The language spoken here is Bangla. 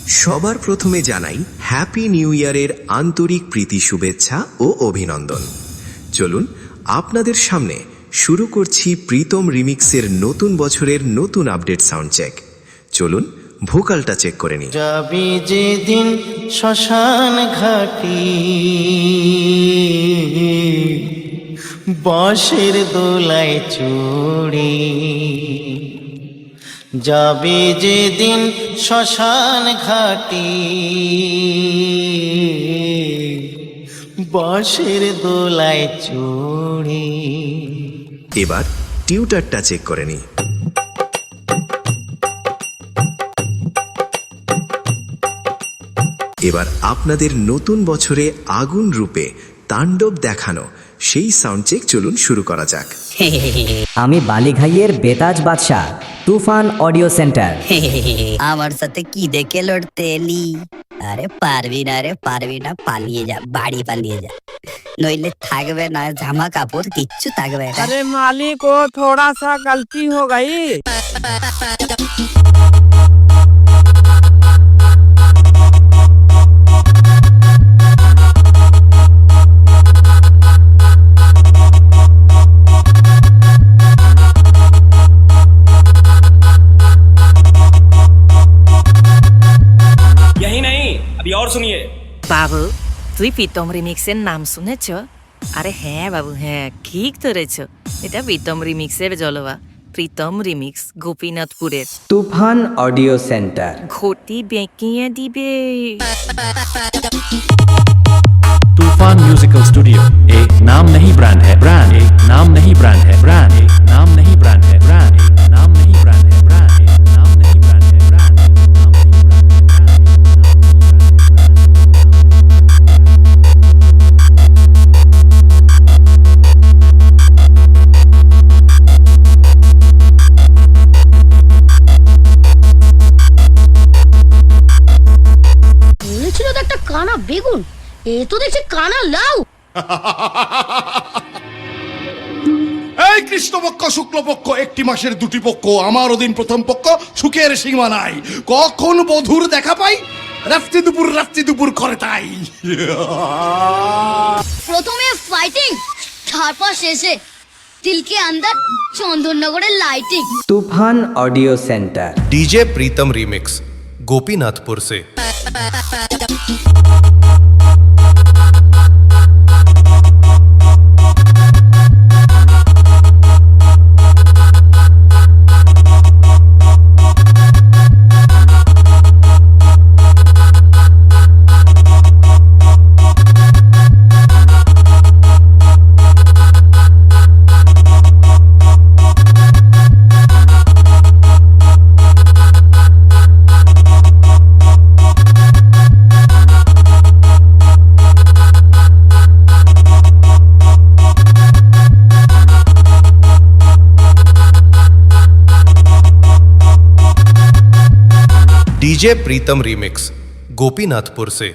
সবার প্রথমে জানাই হ্যাপি নিউ ইয়ারের আন্তরিক প্রীতি শুভেচ্ছা ও অভিনন্দন। চলুন আপনাদের সামনে শুরু করছি প্রীতম রিমিক্সের নতুন বছরের নতুন আপডেট সাউন্ড চেক। চলুন ভোকালটা চেক করে নিই। যাবি যেদিন শ্মশান ঘাটি, বাঁশের দোলায় চড়ে, যাবি যেদিন শ্মশান ঘাটি, বাঁশের দোলায় চড়ে। এবার টিউটারটা চেক করে নিই। এবার আপনাদের নতুন বছরে আগুন রূপে তাণ্ডব দেখানো সেই সাউন্ড চেক চলুন শুরু করা যাক। আমি বালিঘাইয়ের বেতাজ বাদশাহ, তুফান অডিও সেন্টার। আমার সাথে কি দেখে লড়তে এলি? আরে পারবি না, রে পারবি না, পালিয়ে যা, বাড়ি পালিয়ে যা, নইলে থাকবে না জামা কাপড়, কিচ্ছু থাকবে না। अरे मालिक को थोड़ा सा गलती हो गई। यही नहीं, अभी और सुनिए। বাবু, তুই প্রীতম রিমিক্সের নাম শুনেছ? আরে হ্যাঁ বাবু, হ্যাঁ ঠিক ধরেছ, এটা প্রীতম রিমিক্সের জলবা। প্রীতম রিমিক্স গোপীনাথপুরের। তুফান অডিও সেন্টার। ঘটি বেঁকিয়ে দিবে। तूफान म्यूजिकल स्टूडियो एक नाम नहीं ब्रांड है, ब्रांड एक नाम नहीं ब्रांड है, ब्रांड एक नाम नहीं ब्रांड है, ब्रांड एक नाम नहीं ब्रांड है, ब्रांड एक नाम नहीं ब्रांड है, ब्रांड एक नाम नहीं ब्रांड है, ब्रांड বলেছিল তো একটা কানা বেগুন, এ তো দেখছি কানা লাউ। এই কৃষ্ণপক্ষ শুক্লপক্ষ একটি মাসের দুটি পক্ষ, আমার অধীন প্রথম পক্ষ, সুখের সীমা নাই। কখন বধুর দেখা পাই, রাত্রি দুপুর করে তাই। প্রথমে ফাইটিং, তারপর শেষে দিল কে আন্দার চন্দননগরের লাইটিং। তুফান ऑडियो सेंटर। डीजे प्रीतम रीमिक्स गोपीनाथपुर से। डीजे प्रीतम रीमिक्स गोपीनाथपुर से।